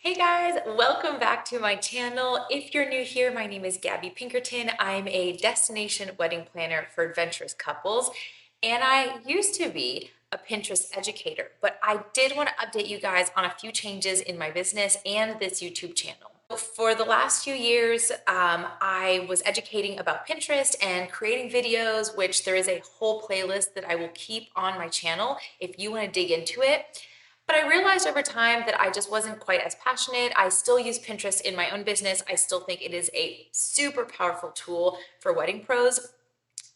Hey guys, welcome back to my channel. If you're new here, my name is Gabby Pinkerton. I'm a destination wedding planner for adventurous couples, and I used to be a Pinterest educator, but I did want to update you guys on a few changes in my business and this YouTube channel. For the last few years, I was educating about Pinterest and creating videos, which there is a whole playlist that I will keep on my channel if you want to dig into it. But I realized over time that I just wasn't quite as passionate. I still use Pinterest in my own business. I still think it is a super powerful tool for wedding pros,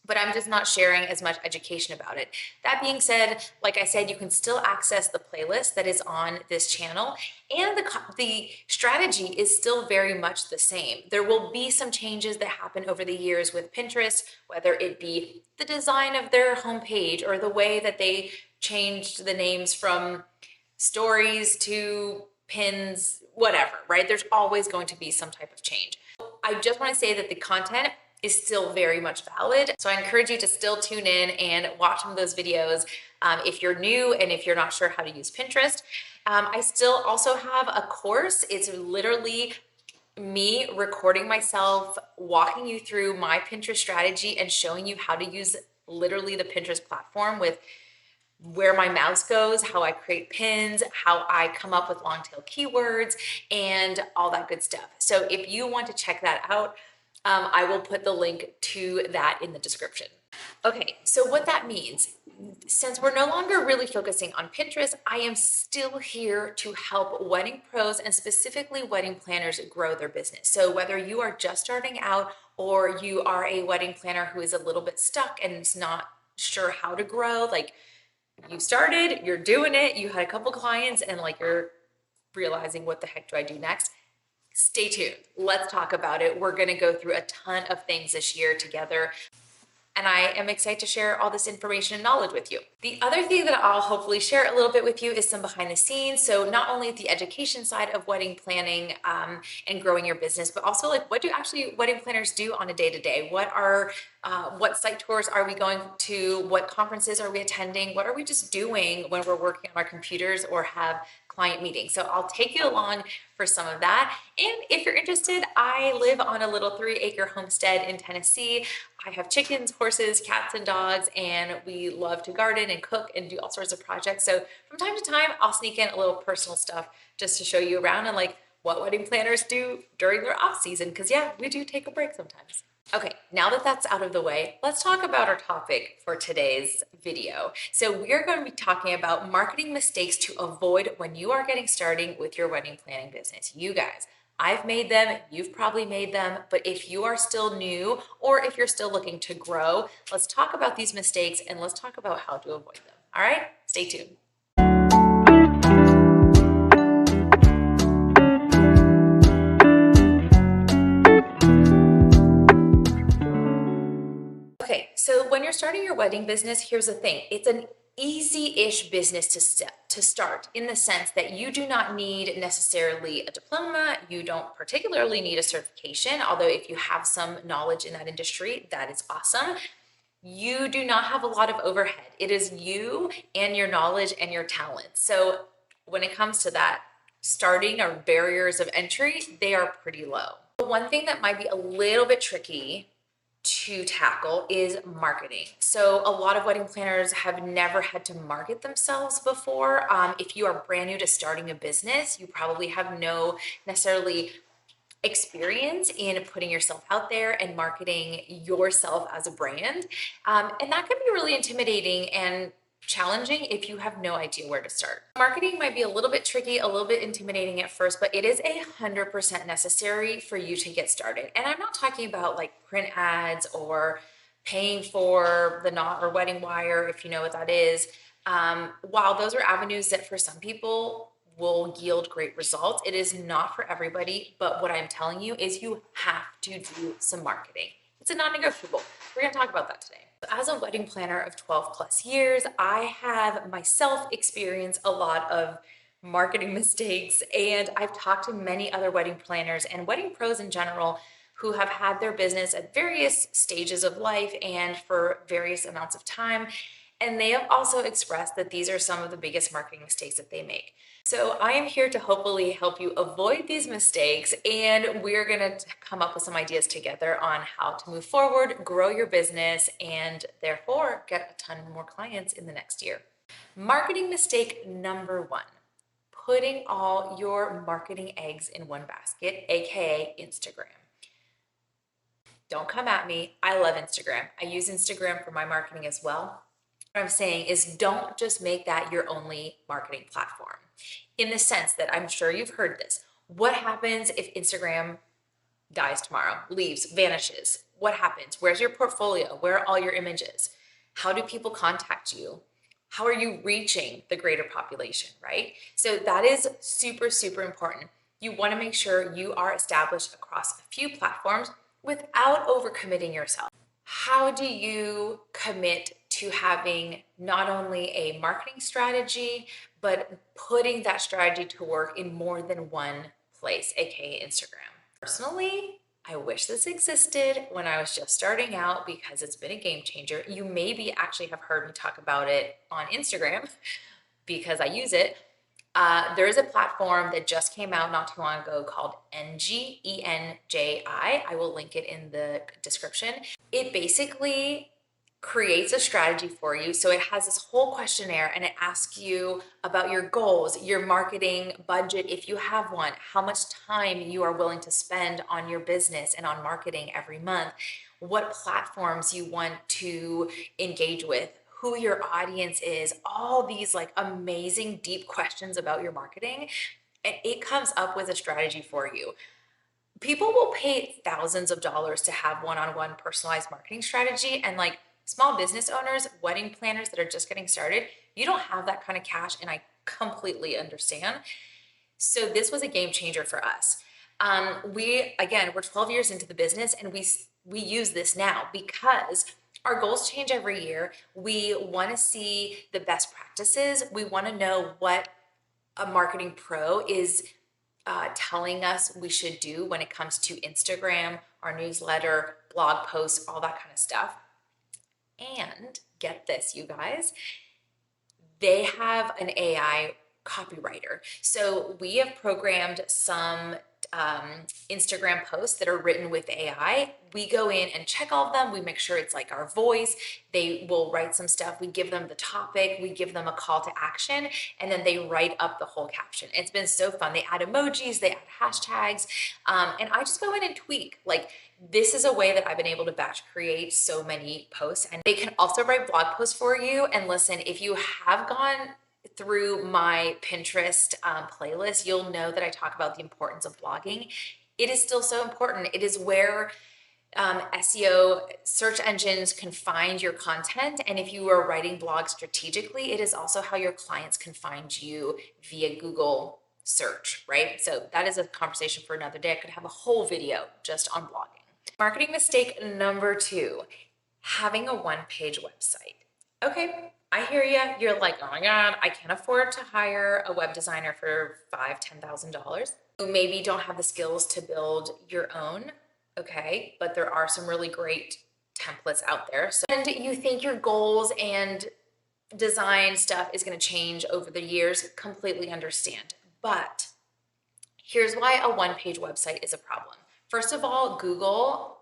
but I'm just not sharing as much education about it. That being said, like I said, you can still access the playlist that is on this channel, and the strategy is still very much the same. There will be some changes that happen over the years with Pinterest, whether it be the design of their homepage or the way that they changed the names from stories to pins, whatever, right? There's always going to be some type of change. I just want to say that the content is still very much valid. So I encourage you to still tune in and watch some of those videos if you're new and if you're not sure how to use Pinterest. I still also have a course. It's literally me recording myself, walking you through my Pinterest strategy and showing you how to use literally the Pinterest platform with where my mouse goes, how I create pins, how I come up with long tail keywords, and all that good stuff. So if you want to check that out, I will put the link to that in the description. Okay, so what that means, since we're no longer really focusing on Pinterest, I am still here to help wedding pros and specifically wedding planners grow their business. So whether you are just starting out or you are a wedding planner who is a little bit stuck and is not sure how to grow, like you started, you're doing it, you had a couple clients, and like you're realizing what the heck do I do next? Stay tuned. Let's talk about it. We're going to go through a ton of things this year together, and I am excited to share all this information and knowledge with you. The other thing that I'll hopefully share a little bit with you is some behind the scenes. So not only the education side of wedding planning and growing your business, but also like what do actually wedding planners do on a day-to-day? What site tours are we going to? What conferences are we attending? What are we just doing when we're working on our computers or have client meetings? So I'll take you along for some of that. And if you're interested, I live on a little 3-acre homestead in Tennessee. I have chickens, horses, cats, and dogs, and we love to garden and cook and do all sorts of projects. So from time to time, I'll sneak in a little personal stuff just to show you around and like what wedding planners do during their off season. Because yeah, we do take a break sometimes. Okay, now that that's out of the way, let's talk about our topic for today's video. So we're going to be talking about marketing mistakes to avoid when you are getting started with your wedding planning business. You guys, I've made them, you've probably made them, but if you are still new or if you're still looking to grow, let's talk about these mistakes and let's talk about how to avoid them. All right, stay tuned. Okay, so when you're starting your wedding business, here's the thing. It's an easy-ish business to start in the sense that you do not need necessarily a diploma. You don't particularly need a certification, although if you have some knowledge in that industry, that is awesome. You do not have a lot of overhead. It is you and your knowledge and your talent. So when it comes to that, starting or barriers of entry, they are pretty low. One thing that might be a little bit tricky to tackle is marketing. So a lot of wedding planners have never had to market themselves before. If you are brand new to starting a business, you probably have no necessarily experience in putting yourself out there and marketing yourself as a brand. And that can be really intimidating and challenging if you have no idea where to start. Marketing might be a little bit tricky, a little bit intimidating at first, but it is 100% necessary for you to get started. And I'm not talking about like print ads or paying for the knot or wedding wire, if you know what that is. While those are avenues that for some people will yield great results, it is not for everybody. But what I'm telling you is you have to do some marketing. It's a non-negotiable. We're going to talk about that today. As a wedding planner of 12 plus years, I have myself experienced a lot of marketing mistakes, and I've talked to many other wedding planners and wedding pros in general who have had their business at various stages of life and for various amounts of time. And they have also expressed that these are some of the biggest marketing mistakes that they make. So I am here to hopefully help you avoid these mistakes, and we're going to come up with some ideas together on how to move forward, grow your business, and therefore get a ton more clients in the next year. Marketing mistake number one, putting all your marketing eggs in one basket, aka Instagram. Don't come at me. I love Instagram. I use Instagram for my marketing as well. What I'm saying is don't just make that your only marketing platform. In the sense that I'm sure you've heard this. What happens if Instagram dies tomorrow, leaves, vanishes? What happens? Where's your portfolio? Where are all your images? How do people contact you? How are you reaching the greater population, right? So that is super, super important. You want to make sure you are established across a few platforms without overcommitting yourself. How do you commit to having not only a marketing strategy, but putting that strategy to work in more than one place, aka Instagram? Personally, I wish this existed when I was just starting out because it's been a game changer. You maybe actually have heard me talk about it on Instagram because I use it. There is a platform that just came out not too long ago called Enji, E-N-J-I. I will link it in the description. It basically creates a strategy for you. So it has this whole questionnaire and it asks you about your goals, your marketing budget, if you have one, how much time you are willing to spend on your business and on marketing every month, what platforms you want to engage with, who your audience is, all these like amazing deep questions about your marketing. And it comes up with a strategy for you. People will pay thousands of dollars to have one-on-one personalized marketing strategy, and like small business owners, wedding planners that are just getting started, you don't have that kind of cash, and I completely understand. So this was a game changer for us. We're 12 years into the business, and we use this now because our goals change every year. We want to see the best practices. We want to know what a marketing pro is telling us we should do when it comes to Instagram, our newsletter, blog posts, all that kind of stuff. And get this, you guys, they have an AI copywriter. So we have programmed some Instagram posts that are written with AI. We go in and check all of them. We make sure it's like our voice. They will write some stuff. We give them the topic. We give them a call to action, and then they write up the whole caption. It's been so fun. They add emojis, they add hashtags, and I just go in and tweak. Like, this is a way that I've been able to batch create so many posts, and they can also write blog posts for you. And listen, if you have gone through my Pinterest playlist, you'll know that I talk about the importance of blogging. It is still so important. It is where SEO search engines can find your content. And if you are writing blogs strategically, it is also how your clients can find you via Google search, right? So that is a conversation for another day. I could have a whole video just on blogging. Marketing mistake number two, having a one-page website. Okay, I hear you. You're like, oh my God, I can't afford to hire a web designer for $5,000, $10,000. You maybe don't have the skills to build your own. Okay, but there are some really great templates out there. So, and you think your goals and design stuff is going to change over the years, completely understand. But here's why a one-page website is a problem. First of all, Google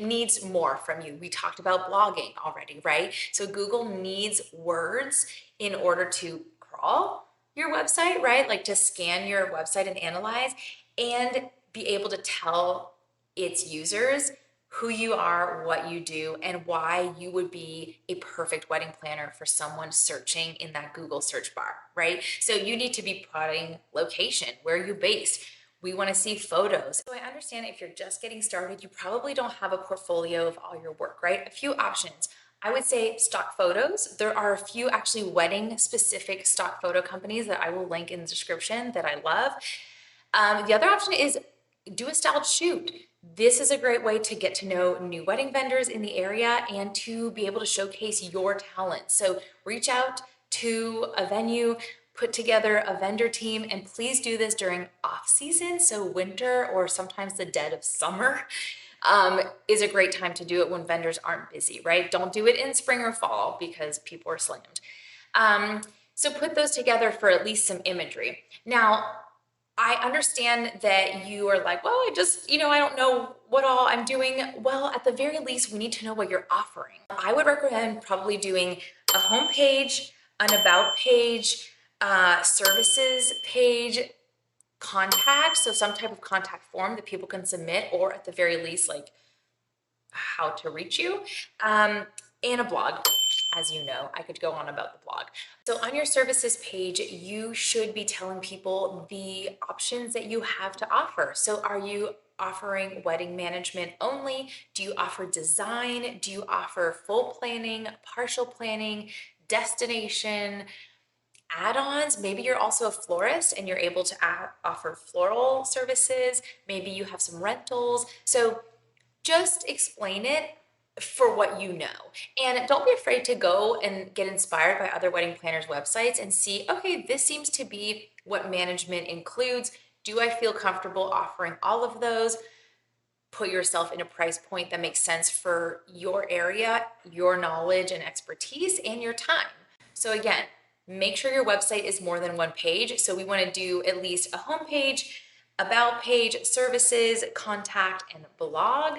needs more from you. We talked about blogging already, right? So Google needs words in order to crawl your website, right? Like to scan your website and analyze and be able to tell its users who you are, what you do, and why you would be a perfect wedding planner for someone searching in that Google search bar, right? So you need to be putting location, where are you based? We want to see photos. So I understand if you're just getting started, you probably don't have a portfolio of all your work, right? A few options. I would say stock photos. There are a few actually wedding specific stock photo companies that I will link in the description that I love. The other option is do a styled shoot. This is a great way to get to know new wedding vendors in the area and to be able to showcase your talent. So reach out to a venue, put together a vendor team, and please do this during off season, so winter or sometimes the dead of summer. is a great time to do it when vendors aren't busy, right? Don't do it in spring or fall because people are slammed. So put those together for at least some imagery. Now, I understand that you are like, well, I don't know what all I'm doing. Well, at the very least, we need to know what you're offering. I would recommend probably doing a home page, an about page, services page, contact, so some type of contact form that people can submit, or at the very least, like how to reach you, and a blog. As you know, I could go on about the blog. So on your services page, you should be telling people the options that you have to offer. So are you offering wedding management only? Do you offer design? Do you offer full planning, partial planning, destination, add-ons? Maybe you're also a florist and you're able to offer floral services. Maybe you have some rentals. So just explain it for what you know. And don't be afraid to go and get inspired by other wedding planners' websites and see, okay, this seems to be what management includes. Do I feel comfortable offering all of those? Put yourself in a price point that makes sense for your area, your knowledge and expertise, and your time. So again, make sure your website is more than one page. So we want to do at least a home page, about page, services, contact, and blog.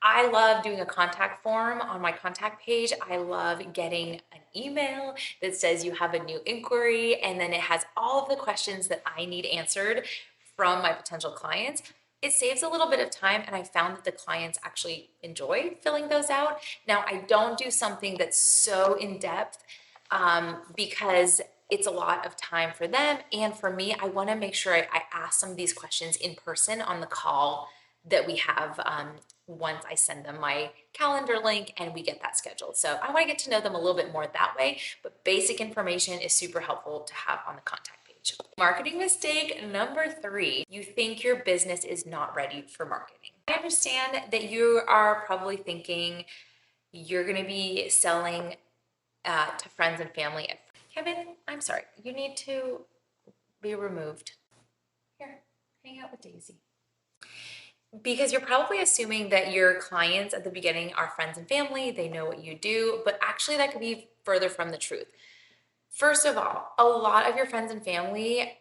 I love doing a contact form on my contact page. I love getting an email that says you have a new inquiry, and then it has all of the questions that I need answered from my potential clients. It saves a little bit of time, and I found that the clients actually enjoy filling those out. Now, I don't do something that's so in-depth because it's a lot of time for them, and for me, I want to make sure I ask some of these questions in person on the call that we have once I send them my calendar link and we get that scheduled. So I want to get to know them a little bit more that way, but basic information is super helpful to have on the contact page. Marketing mistake number 3, you think your business is not ready for marketing. I understand that you are probably thinking you're going to be selling to friends and family. Kevin, I'm sorry, you need to be removed. Here, hang out with Daisy. Because you're probably assuming that your clients at the beginning are friends and family, they know what you do, but actually that could be further from the truth. First of all, a lot of your friends and family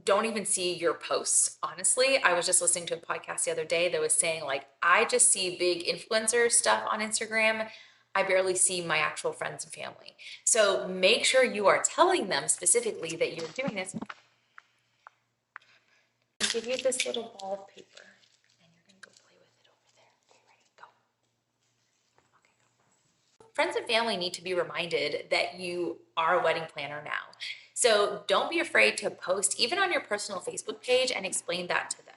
don't even see your posts. Honestly, I was just listening to a podcast the other day that was saying, like, I just see big influencer stuff on Instagram. I barely see my actual friends and family. So make sure you are telling them specifically that you're doing this. I'll give you this little ball of paper. Friends and family need to be reminded that you are a wedding planner now. So don't be afraid to post even on your personal Facebook page and explain that to them.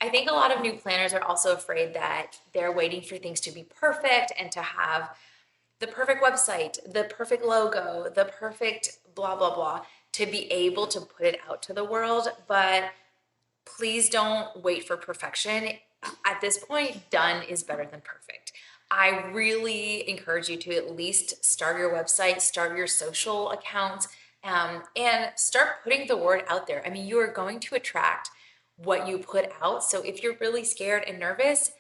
I think a lot of new planners are also afraid that they're waiting for things to be perfect and to have the perfect website, the perfect logo, the perfect blah, blah, blah, to be able to put it out to the world. But please don't wait for perfection. At this point, done is better than perfect. I really encourage you to at least start your website, start your social accounts, and start putting the word out there. I mean, you are going to attract what you put out. So if you're really scared and nervous,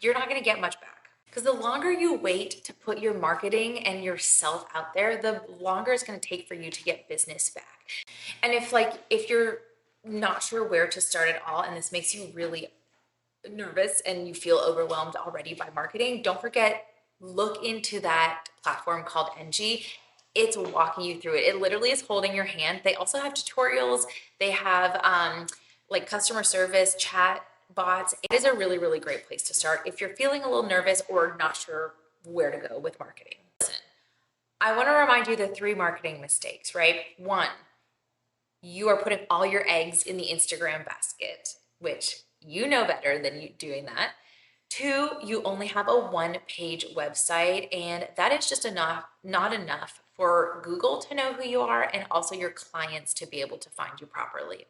you're not going to get much back. Because the longer you wait to put your marketing and yourself out there, the longer it's going to take for you to get business back. And if you're not sure where to start at all, and this makes you really nervous and you feel overwhelmed already by marketing, don't forget, look into that platform called Engie. It's walking you through it. It literally is holding your hand. They also have tutorials. They have like customer service, chat bots. It is a really, really great place to start if you're feeling a little nervous or not sure where to go with marketing. Listen, I want to remind you the 3 marketing mistakes, right? 1, you are putting all your eggs in the Instagram basket, which you know better than you doing that. 2, you only have a 1-page website, and that is just not enough for Google to know who you are and also your clients to be able to find you properly.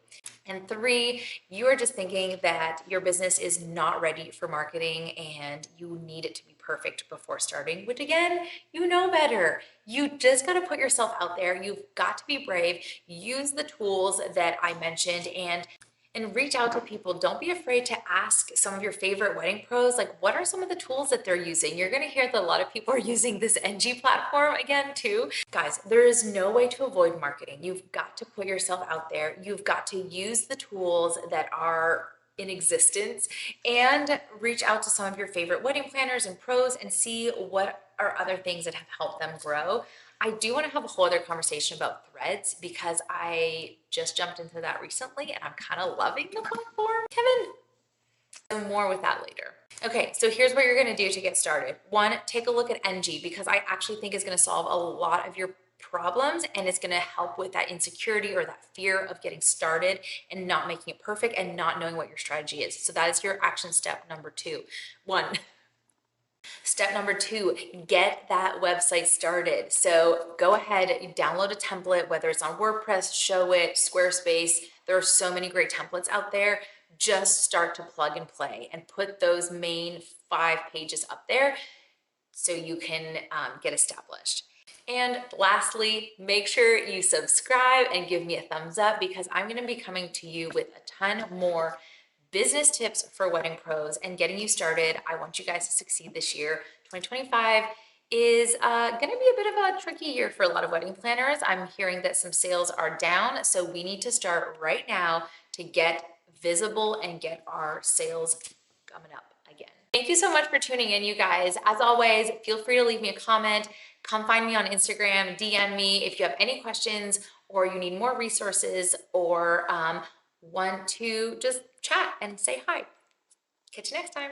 And 3, you are just thinking that your business is not ready for marketing and you need it to be perfect before starting, which again, you know better. You just got to put yourself out there. You've got to be brave. Use the tools that I mentioned, and and reach out to people. Don't be afraid to ask some of your favorite wedding pros, like what are some of the tools that they're using? You're gonna hear that a lot of people are using this NG platform again too. Guys, there is no way to avoid marketing. You've got to put yourself out there. You've got to use the tools that are in existence and reach out to some of your favorite wedding planners and pros and see what are other things that have helped them grow. I do want to have a whole other conversation about Threads because I just jumped into that recently and I'm kind of loving the platform, Kevin. So more with that later. Okay, so here's what you're going to do to get started. One, take a look at NG because I actually think it's going to solve a lot of your problems and it's going to help with that insecurity or that fear of getting started and not making it perfect and not knowing what your strategy is. So that is your action step number one. Step number two, get that website started. So go ahead, download a template, whether it's on WordPress, Showit, Squarespace. There are so many great templates out there. Just start to plug and play and put those main 5 pages up there so you can get established. And lastly, make sure you subscribe and give me a thumbs up because I'm going to be coming to you with a ton more business tips for wedding pros and getting you started. I want you guys to succeed this year. 2025 is going to be a bit of a tricky year for a lot of wedding planners. I'm hearing that some sales are down, so we need to start right now to get visible and get our sales coming up again. Thank you so much for tuning in, you guys. As always, feel free to leave me a comment. Come find me on Instagram, DM me if you have any questions or you need more resources or want to just chat and say hi. Catch you next time.